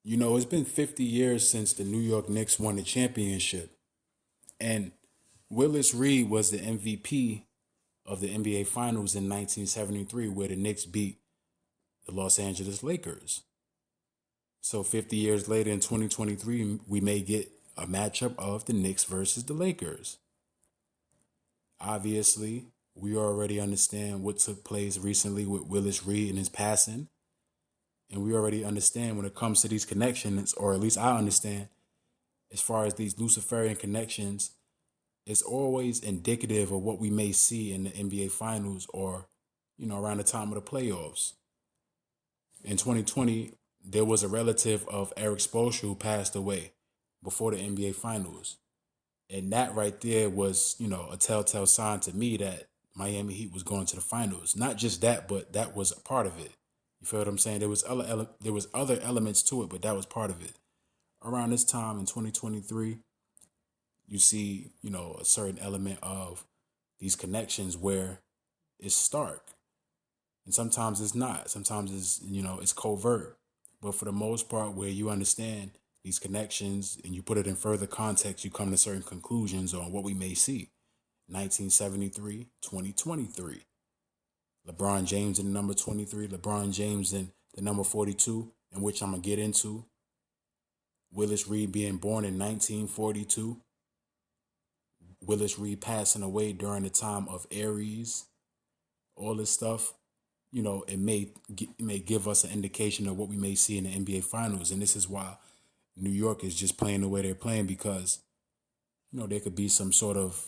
It's been 50 years since the New York Knicks won the championship, and Willis Reed was the MVP of the NBA Finals in 1973, where the Knicks beat the Los Angeles Lakers. So 50 years later in 2023, we may get a matchup of the Knicks versus the Lakers. Obviously, we already understand what took place recently with Willis Reed and his passing. And we already understand when it comes to these connections, or at least I understand, as far as these Luciferian connections, it's always indicative of what we may see in the NBA Finals or, around the time of the playoffs. In 2020, there was a relative of Eric Spoelstra who passed away before the NBA Finals. And that right there was, a telltale sign to me that Miami Heat was going to the finals. Not just that, but that was a part of it. You feel what I'm saying? There was other elements to it, but that was part of it. Around this time in 2023, you see, a certain element of these connections where it's stark. And sometimes it's not. Sometimes it's covert. But for the most part, where you understand these connections and you put it in further context, you come to certain conclusions on what we may see. 1973, 2023. LeBron James in the number 23, LeBron James in the number 42, in which I'm going to get into. Willis Reed being born in 1942. Willis Reed passing away during the time of Aries. All this stuff, it may give us an indication of what we may see in the NBA Finals. And this is why New York is just playing the way they're playing because, there could be some sort of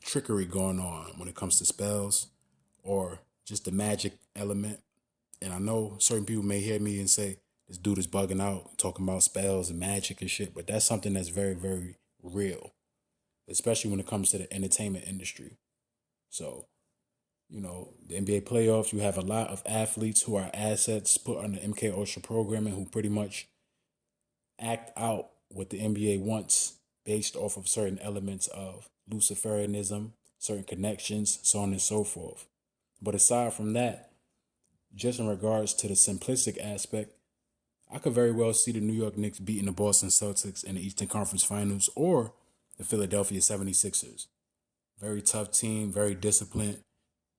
trickery going on when it comes to spells or just the magic element. And I know certain people may hear me and say, this dude is bugging out, talking about spells and magic and shit, but that's something that's very, very real, especially when it comes to the entertainment industry. So, the NBA playoffs, you have a lot of athletes who are assets put on the MK Ultra programming who pretty much act out what the NBA wants based off of certain elements of Luciferianism, certain connections, so on and so forth. But aside from that, just in regards to the simplistic aspect, I could very well see the New York Knicks beating the Boston Celtics in the Eastern Conference Finals or the Philadelphia 76ers. Very tough team, very disciplined,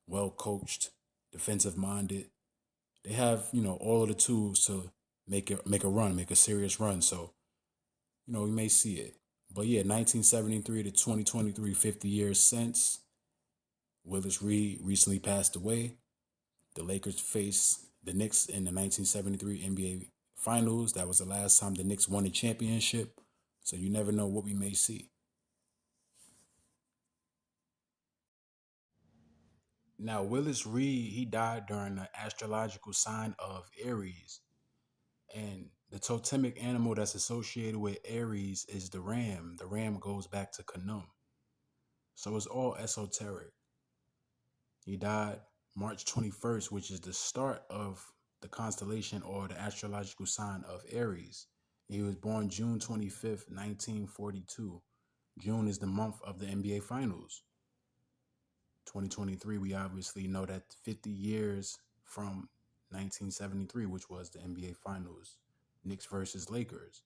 well coached, defensive minded. They have, all of the tools to make a serious run. So, we may see it. But yeah, 1973 to 2023, 50 years since. Willis Reed recently passed away. The Lakers face the Knicks in the 1973 NBA Finals. That was the last time the Knicks won a championship. So you never know what we may see. Now, Willis Reed, he died during the astrological sign of Aries. And the totemic animal that's associated with Aries is the ram. The ram goes back to Khnum. So it's all esoteric. He died March 21st, which is the start of the constellation or the astrological sign of Aries. He was born June 25th, 1942. June is the month of the NBA Finals. 2023, we obviously know that 50 years from 1973, which was the NBA Finals, Knicks versus Lakers.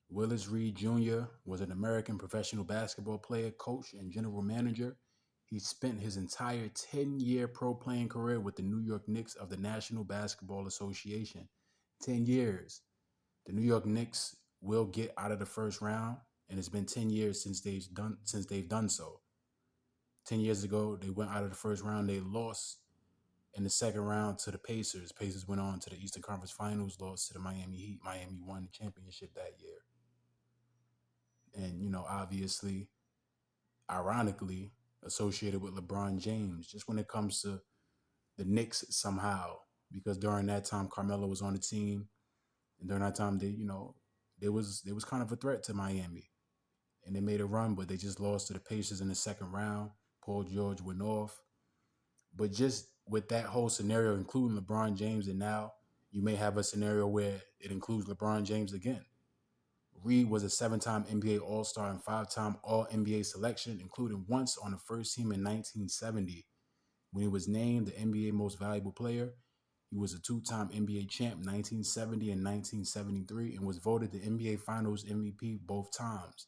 Willis Reed Jr. was an American professional basketball player, coach, and general manager. He spent his entire 10-year pro playing career with the New York Knicks of the National Basketball Association. 10 years. The New York Knicks will get out of the first round, and it's been 10 years since they've done so. 10 years ago, they went out of the first round. They lost in the second round to the Pacers. Pacers went on to the Eastern Conference Finals, lost to the Miami Heat. Miami won the championship that year. And, obviously, ironically, associated with LeBron James, just when it comes to the Knicks somehow, because during that time, Carmelo was on the team. And during that time, there was kind of a threat to Miami. And they made a run, but they just lost to the Pacers in the second round. Paul George went off. But just with that whole scenario, including LeBron James, and now you may have a scenario where it includes LeBron James again. Reed was a 7-time NBA All-Star and 5-time All-NBA selection, including once on the first team in 1970. When he was named the NBA Most Valuable Player, He was a two-time NBA champ, 1970 and 1973, and was voted the NBA Finals MVP both times.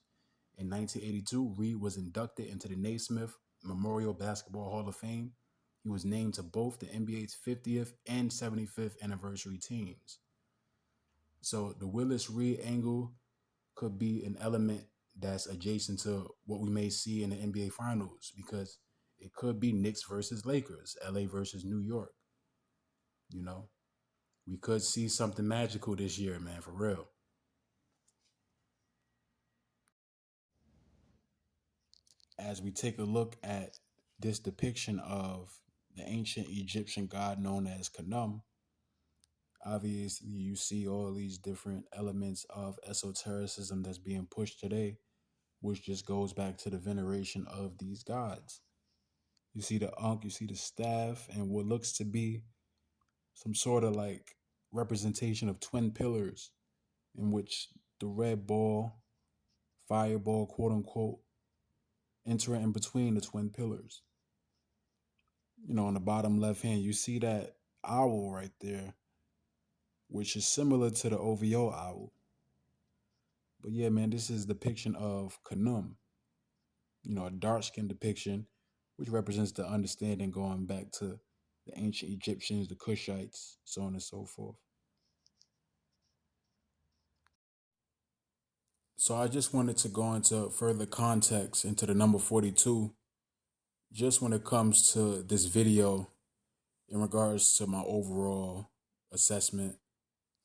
In 1982, Reed was inducted into the Naismith Memorial Basketball Hall of Fame. He was named to both the NBA's 50th and 75th anniversary teams. So the Willis Reed angle could be an element that's adjacent to what we may see in the NBA Finals, because it could be Knicks versus Lakers, LA versus New York. You know, we could see something magical this year, man, for real. As we take a look at this depiction of the ancient Egyptian god known as Khnum, obviously you see all these different elements of esotericism that's being pushed today, which just goes back to the veneration of these gods. You see the Ankh, you see the staff, and what looks to be some sort of like representation of twin pillars, in which the red ball, fireball, quote unquote, enter in between the twin pillars. On the bottom left hand, you see that owl right there, which is similar to the OVO owl. But yeah, man, this is depiction of Khnum, a dark skin depiction, which represents the understanding going back to the ancient Egyptians, the Kushites, so on and so forth. So I just wanted to go into further context into the number 42, just when it comes to this video in regards to my overall assessment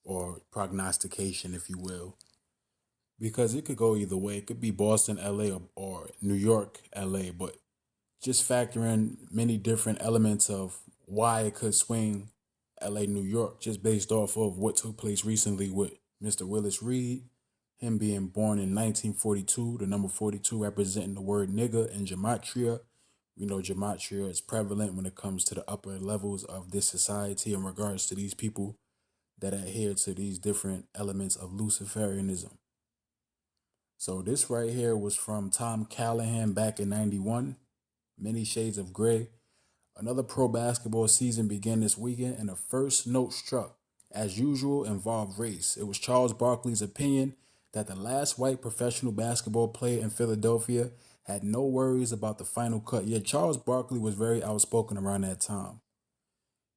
or prognostication, if you will, because it could go either way. It could be Boston, LA, or New York, LA, but just factor in many different elements of why it could swing LA, New York, just based off of what took place recently with Mr. Willis Reed, him being born in 1942, the number 42 representing the word nigga in Gematria. We know Gematria is prevalent when it comes to the upper levels of this society in regards to these people that adhere to these different elements of Luciferianism. So this right here was from Tom Callahan back in 91, Many Shades of Grey. Another pro basketball season began this weekend, and the first note struck, as usual, involved race. It was Charles Barkley's opinion that the last white professional basketball player in Philadelphia had no worries about the final cut. Yet Charles Barkley was very outspoken around that time.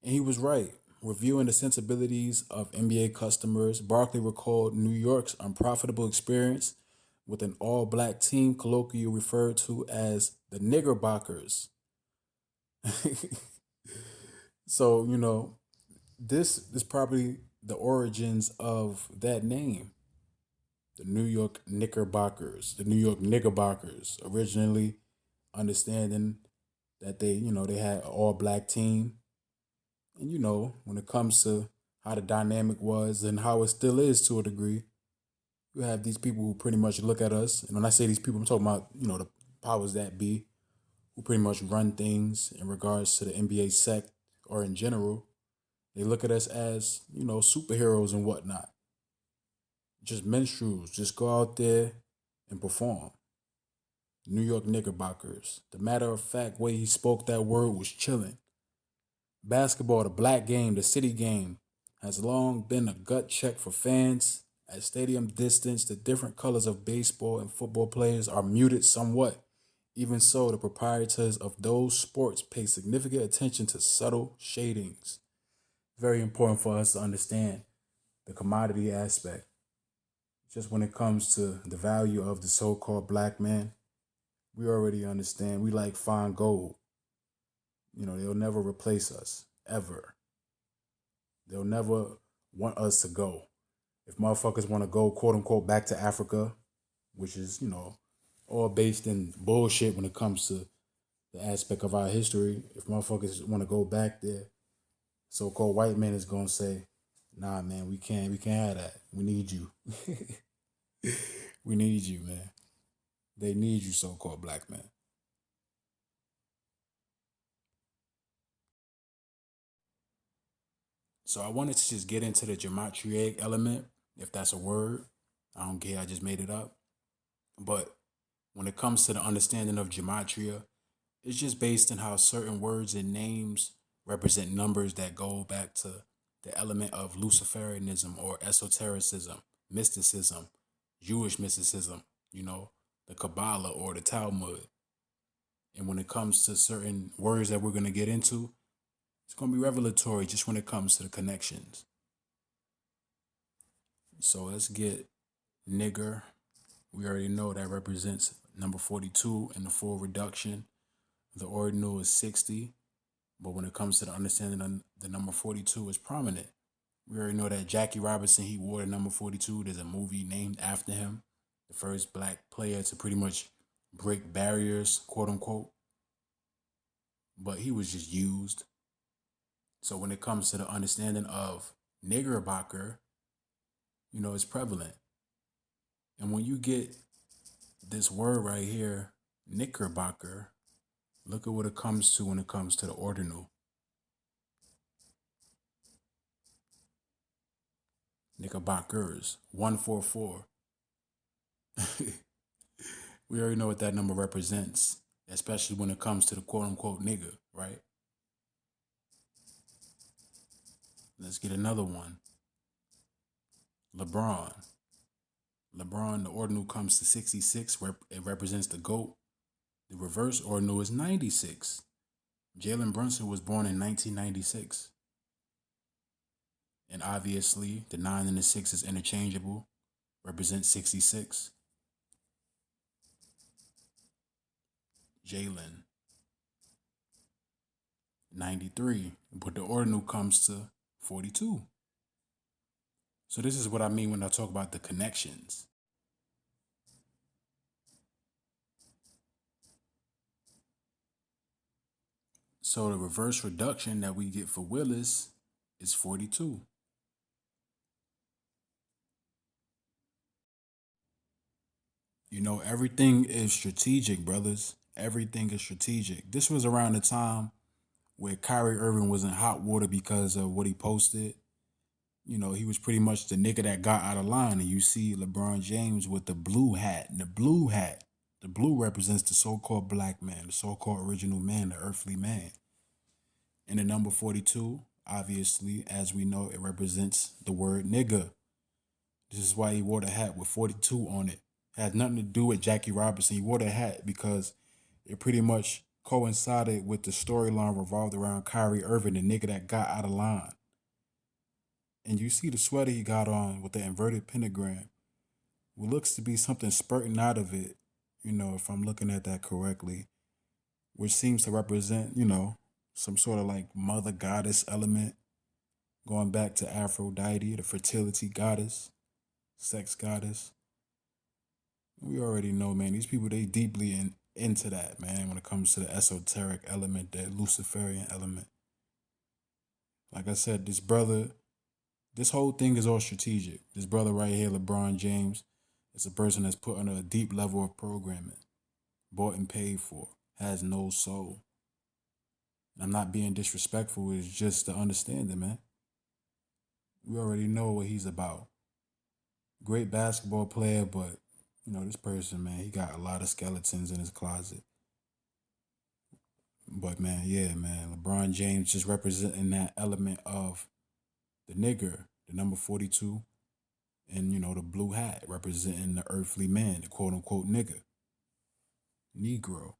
And he was right. Reviewing the sensibilities of NBA customers, Barkley recalled New York's unprofitable experience with an all-black team colloquially referred to as the Knickerbockers. So, this is probably the origins of that name. The New York Knickerbockers, the New York Knickerbockers, originally understanding that they had an all black team. And when it comes to how the dynamic was and how it still is to a degree, you have these people who pretty much look at us. And when I say these people, I'm talking about, the powers that be, who pretty much run things in regards to the NBA sect or in general. They look at us as, superheroes and whatnot. Just minstrels, just go out there and perform. New York Knickerbockers. The matter of fact way he spoke that word was chilling. Basketball, the black game, the city game, has long been a gut check for fans. At stadium distance, the different colors of baseball and football players are muted somewhat. Even so, the proprietors of those sports pay significant attention to subtle shadings. Very important for us to understand the commodity aspect. Just when it comes to the value of the so-called black man, we already understand. We like fine gold. They'll never replace us, ever. They'll never want us to go. If motherfuckers want to go, quote unquote, back to Africa, which is, all based in bullshit when it comes to the aspect of our history. If motherfuckers want to go back there, so-called white man is going to say, nah, man, we can't have that. We need you. We need you, man. They need you, so-called black man. So I wanted to just get into the gematria element, if that's a word. I don't care, I just made it up. But when it comes to the understanding of gematria, it's just based on how certain words and names represent numbers that go back to the element of Luciferianism or esotericism, mysticism, Jewish mysticism, you know, the Kabbalah or the Talmud. And when it comes to certain words that we're going to get into, it's going to be revelatory just when it comes to the connections. So let's get nigger. We already know that represents number 42 in the full reduction. The ordinal is 60. But when it comes to the understanding of the number 42 is prominent. We already know that Jackie Robinson, he wore the number 42. There's a movie named after him. The first black player to pretty much break barriers, quote unquote. But he was just used. So when it comes to the understanding of Knickerbocker, you know, it's prevalent. And when you get this word right here, Knickerbocker, look at what it comes to when it comes to the ordinal. Knickerbockers, 144. We already know what that number represents, especially when it comes to the quote unquote nigger, right? Let's get another one. LeBron. LeBron, the ordinal comes to 66, where it represents the GOAT. The reverse ordinal is 96. Jalen Brunson was born in 1996. And obviously, the 9 and the 6 is interchangeable, represents 66. Jalen, 93. But the ordinal comes to 42. So this is what I mean when I talk about the connections. So the reverse reduction that we get for Willis is 42. You know, everything is strategic, brothers. Everything is strategic. This was around the time where Kyrie Irving was in hot water because of what he posted. You know, he was pretty much the nigga that got out of line. And you see LeBron James with the blue hat. And the blue hat, the blue represents the so-called black man, the so-called original man, the earthly man. And the number 42, obviously, as we know, it represents the word nigga. This is why he wore the hat with 42 on it. Had nothing to do with Jackie Robinson. He wore the hat because it pretty much coincided with the storyline revolved around Kyrie Irving, the nigga that got out of line. And you see the sweater he got on with the inverted pentagram. What looks to be something spurting out of it, you know, if I'm looking at that correctly, which seems to represent, you know, some sort of like mother goddess element, going back to Aphrodite, the fertility goddess, sex goddess. We already know, man, these people, they deeply into that, man, when it comes to the esoteric element, that Luciferian element. Like I said, this brother, this whole thing is all strategic. This brother right here, LeBron James, is a person that's put under a deep level of programming, bought and paid for, has no soul. And I'm not being disrespectful, it's just the understanding, man. We already know what he's about. Great basketball player, but you know, this person, man, he got a lot of skeletons in his closet. But man, yeah, man, LeBron James just representing that element of the nigger, the number 42, and you know, the blue hat representing the earthly man, the quote unquote nigger. Negro.